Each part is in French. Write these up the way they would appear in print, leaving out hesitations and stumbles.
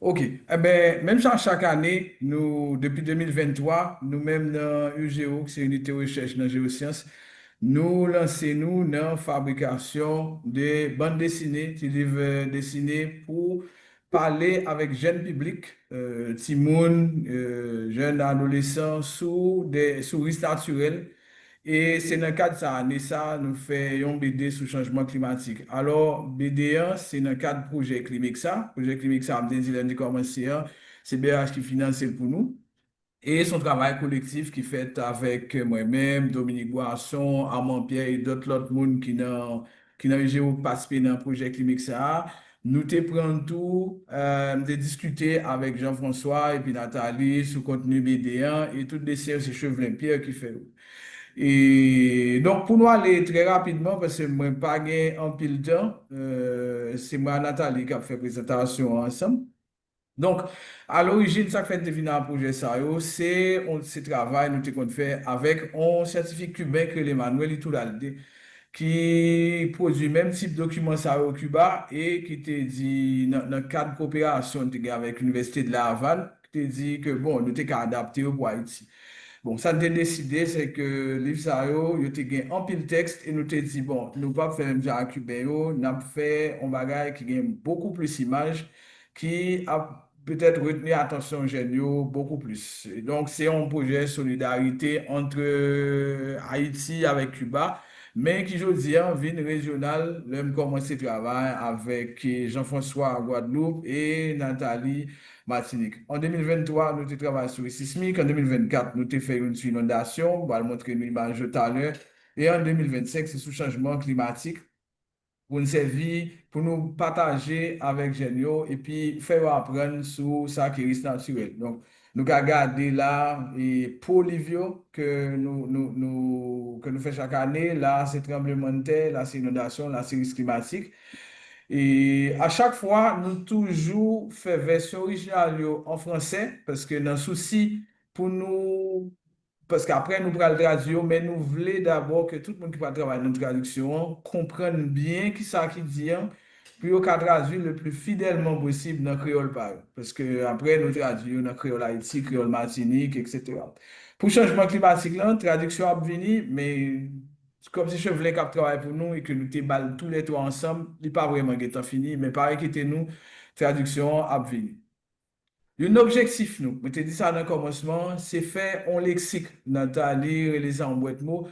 OK. Eh ben, même chaque année, nous, depuis 2023, nous-mêmes dans UGO, qui c'est Unité de recherche dans géosciences, nous lançons dans la fabrication de bandes dessinées, des livres dessinés pour parler avec jeunes publics, timoun, jeunes adolescents, sous risques naturels. Et c'est dans le cadre de ça, année ça, nous faisons BD sur le changement climatique. Alors, BD1, c'est dans le cadre du projet Climic ça. Projet Climic ça, je dit commencé, c'est BH qui finance pour nous. Et son travail collectif qui fait avec moi-même, Dominique Boisson, Armand Pierre et d'autres autres monde qui n'ont participé dans le projet Climic ça. Nous te prenons tout, de discuter avec Jean-François et puis Nathalie sur le contenu BD1 et tout des séries, c'est Chevelin Pierre qui fait. Et donc, pour nous aller très rapidement, parce que moi, pas gagné en pile de temps, c'est moi, Nathalie, qui a fait présentation ensemble. Donc, à l'origine, ça fait deviner un projet ça, c'est travail nous qu'on fait avec un scientifique cubain que l'Emmanuel Itulalde, qui produit même type de document ça au Cuba et qui te dit, dans le cadre de coopération avec l'Université de La Havane, qui te dit que bon, nous t'es qu'à adapter au Haïti. Bon, ça nous a décidé, c'est que livre ça, yo te gen en pile texte et nous te dit, bon, nous pas faire même genre cubain, nous avons fait un bagage qui gagne beaucoup plus images, qui a peut-être retenu attention jeunes yo beaucoup plus. Et donc, c'est un projet de solidarité entre Haïti avec Cuba, mais qui, je dis, en ville régionale, même commencé travail avec Jean-François Guadeloupe et Nathalie Martinique. En 2023, nous avons travaillé sur le sismique. En 2024, nous avons fait une inondation. On va le montrer une image tout à l'heure. Et en 2025, c'est sous changement climatique pour nous servir, pour nous partager avec Genio et puis faire apprendre sur ça qui est naturel. Donc, nous avons gardé là et pour Livio que nous faisons chaque année. Là, c'est tremblement de terre, là, c'est inondation, là, c'est risque climatique. Et à chaque fois, nous toujours fait version originale yo en français parce que dans souci pour nous, parce qu'après nous prenons le traduire, mais nous voulons d'abord que tout le monde qui va travailler dans la traduction comprenne bien qui ça qui dit, hein, puis au cas traduire le plus fidèlement possible dans le créole par eux. Parce que après nous traduisons dans le créole Haïti, créole Martinique, etc. Pour le changement climatique, là, traduction a venir, mais comme si je voulais qu'on travaille pour nous et que nous déballe tous les trois ensemble, il n'est pas vraiment temps fini, mais pareil que nous, traduction a venir. Un objectif, nous, je te dit ça dans le commencement, c'est faire un lexique, Nathalie, les en boîte mots.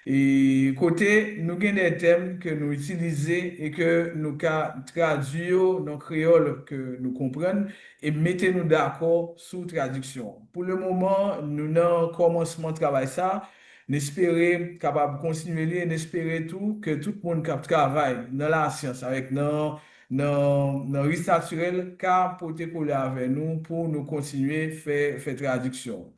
Et côté, nous avons des thèmes que nous utilisons et que nous traduisons dans le créole que nous comprenons et mettez-nous d'accord sous traduction. Pour le moment, nous avons commencement de travail ça. N'espérer capable de continuer et n'espérer tout que tout le monde qui travaille dans la science avec nous dans risque naturel car pour te coller avec nous pour nous continuer faire traduction.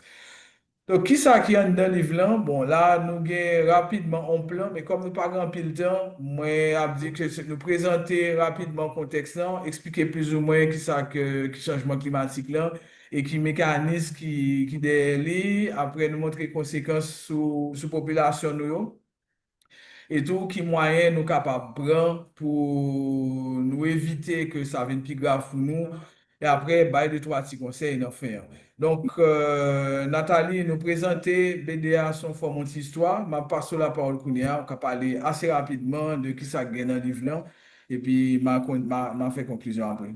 Donc, qui ça qui est dans le livre là? Bon, là, nous avons rapidement un plan, mais comme nous pas grand pile temps, moi, je dit que nous présenter rapidement le contexte là, expliquer plus ou moins qui ça que qui changement climatique là et qui mécanisme qui derrière, après nous montrer les conséquences sur population nous et tout qui moyen nous capables de prendre pour nous éviter que ça vienne plus grave pour nous. Et après, bah, deux, trois petits conseils d'en faire. Donc, Nathalie nous présenter BDA son forme d'histoire. Ma passe la parole Kounia, on va parler assez rapidement de qui ça gagne dans le livre là. Et puis, m'a fait conclusion après.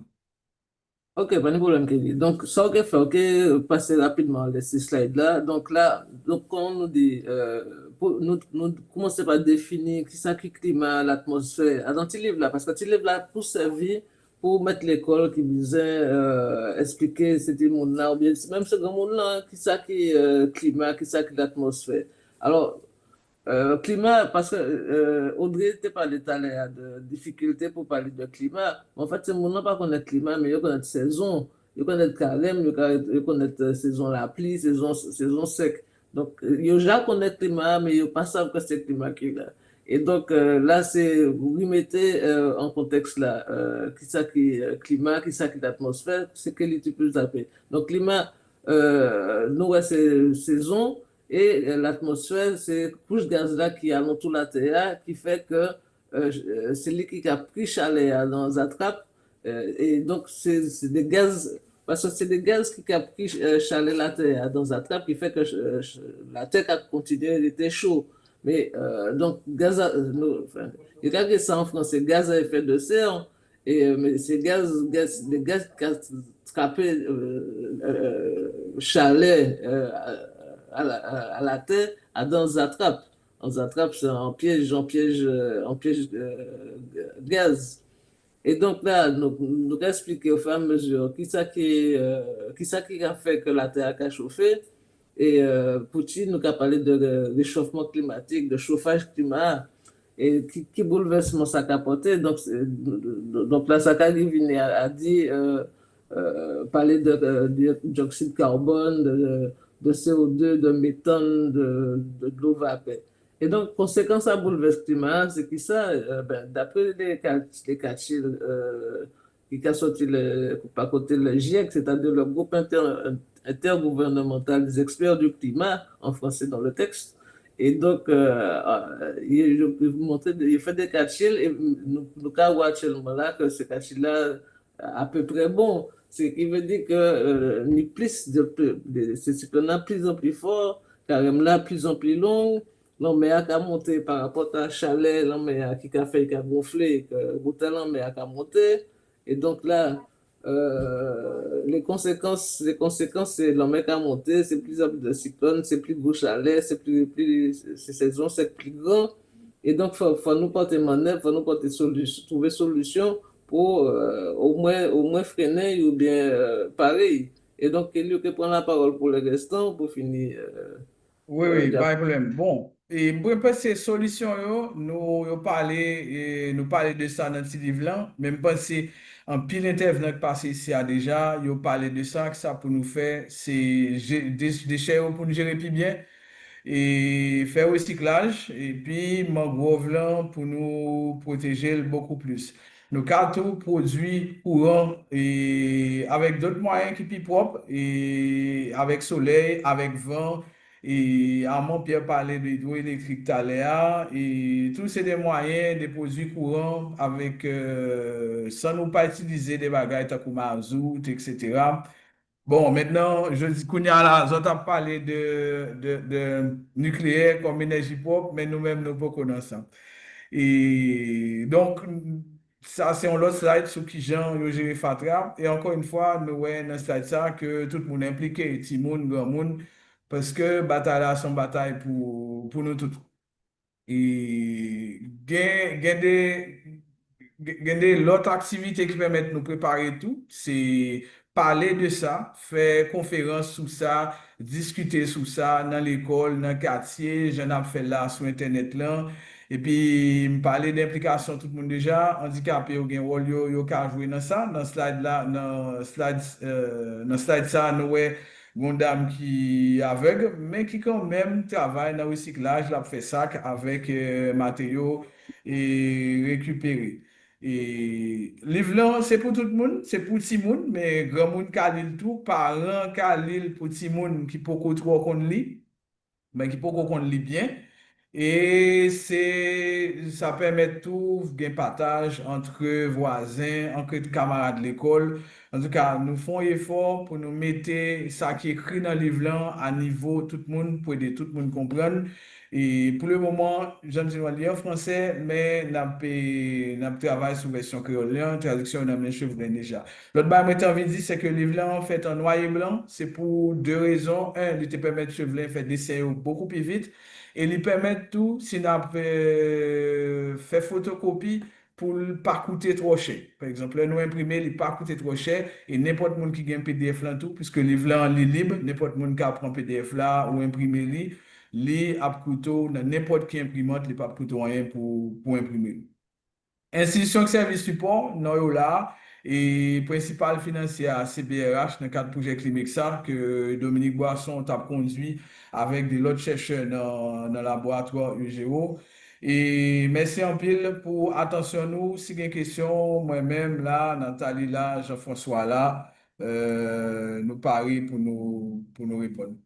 Ok, pas de problème, Kevin. Donc, ça, ok, fait, ok, passer rapidement ces slides-là. Donc là, donc, quand on nous dit, nous commencer par définir qui ça qui climat, l'atmosphère, dans ce livre-là, parce que ce livre-là, pour servir, pour mettre l'école qui disait, expliquer c'était monde-là, ou bien même ce grand monde-là, qui ça qui climat, qui ça qui l'atmosphère. Alors, climat, parce que Audrey t'a parlé tout à l'heure de difficultés pour parler de climat. En fait, c'est mon nom pas connaître climat, mais il connaît saison, il connaît carême, il connaît saison la pluie, saison sec. Donc, il déjà connaît climat, mais il pas savent que c'est le climat qui est là. Et donc, là, c'est, vous remettez en contexte là, qui ça qui est climat, qui ça qui est l'atmosphère, c'est quel est plus tapé. Donc, climat, nous, ouais, c'est saison. Et l'atmosphère, c'est couche gaz là qui alentour la Terre qui fait que c'est lui qui a pris chaleur dans la trappe. Et donc, c'est des gaz parce que c'est des gaz qui chalaient la Terre dans un trap qui fait que la Terre a continué, elle était chaud. Mais donc, enfin, il y a ça en français, gaz à effet de serre, mais ces les gaz qui attrapé chalet à la terre, dans un trap. Dans un trap, c'est en piège gaz. Et donc là, nous expliquer au fur et à mesure qui ça qui a fait que la Terre a chauffé. Et Poutine nous a parlé de réchauffement climatique, de chauffage climat, et qui bouleversement ça a apporté. Donc là, ça a a dit, parler de dioxyde de carbone, de CO2, de méthane, de l'eau vapeur. Et donc, conséquence à bouleverser le climat, c'est que ça, ben, d'après les calculs qui a sorti par côté le GIEC, c'est-à-dire le groupe intergouvernemental des experts du climat, en français dans le texte. Et donc, je peux vous montrer, il fait des calculs et nous avons actuellement là que ce calcul-là à peu près bon. Ce qui veut dire que ni plus c'est ce qu'on a de plus en plus fort, carrément là, plus en plus long. L'homme a monté par rapport à chalet, l'homme qui a fait, qui a gonflé, que l'homme a monté. Et donc là, les conséquences, c'est l'homme qui a monté, c'est plus de cyclones, c'est plus de chalet, c'est saison, c'est plus grand. Et donc, faut nous porter manœuvre, faut nous porter solution, trouver solution pour au moins freiner ou bien pareil. Et donc, quelqu'un qui prend la parole pour le restant, pour finir. Oui, oui, pas de problème. Bon, et pour penser solution, nous parler de ça dans ce livre-là, même penser en pile intervenant qui passé ici a déjà, ils parlé de ça, que ça pour nous faire, c'est des déchets pour nous gérer plus bien et faire recyclage et puis mangrove là pour nous protéger beaucoup plus. Nos cartes produits courants et avec d'autres moyens qui sont plus propres et avec soleil, avec vent et Armand Pierre parlait de l'hydroélectrique tout à l'heure et tous ces des moyens, des produits courants avec sans nous pas utiliser des bagages comme mazout, etc. Bon, maintenant, je dis qu'on y a là, on a parlé de nucléaire comme énergie propre, mais nous-mêmes, nous ne connaissons ça. Et donc, ça, c'est un autre slide sur qui Jean a géré Fatra. Et encore une fois, nous voyons dans ce slide ça que tout le monde est impliqué, petit monde, grand monde, parce que bataille là, c'est une bataille pour nous tous. Et l'autre activité qui permet de nous préparer tout, c'est parler de ça, faire conférence sur ça, discuter sur ça dans l'école, dans le quartier, j'en ai fait là sur Internet là. Et puis, me parler d'implication tout le monde déjà, handicapé ou gen rôle yo ka jouer dans ça, dans slide là, dans slide ça, nous ouais, une dame qui est aveugle, mais qui quand même travaille dans le recyclage, l'a fait sac avec matériaux et récupéré. Et livre là, c'est pour tout le monde, c'est pour tout le monde, mais grand monde qui lit tout, parents qui lit pour tout le monde qui peut trop qu'on lit mais qui peut qu'on lit bien. Et ça permet tout un partage entre voisins, entre camarades de l'école. En tout cas, nous faisons effort pour nous mettre ça qui est écrit dans le livre là à niveau tout le monde, pour aider tout le monde à comprendre. Et pour le moment, je ne sais pas lire en français, mais nous travaillé sur la version créole, traduction dans les cheveux déjà. L'autre chose que j'ai envie de dire, c'est que le livre là, en fait, en noir et blanc, c'est pour deux raisons. Un, il te permet de cheveux faire des dessin beaucoup plus vite. Et il permet tout, si on a fait photocopie, pour ne pas coûter trop cher. Par exemple, nous imprimer, il ne pas coûter trop cher. Et n'importe monde qui a un PDF là, tout, puisque le livre là, il est libre, n'importe monde qui prend PDF là ou imprimer, li ap koutou nan n'importe qui imprimante, li pa koutou rien pour imprimer. Institution de service support, non yo là, et principal financier à CBRH dans le cadre du projet Climexa que Dominique Boisson a conduit avec des autres chercheurs dans le laboratoire UGO. Et merci en pile pour attention nous. Si vous avez des questions, moi-même là, Nathalie là, Jean-François là, nous paris pour nous répondre.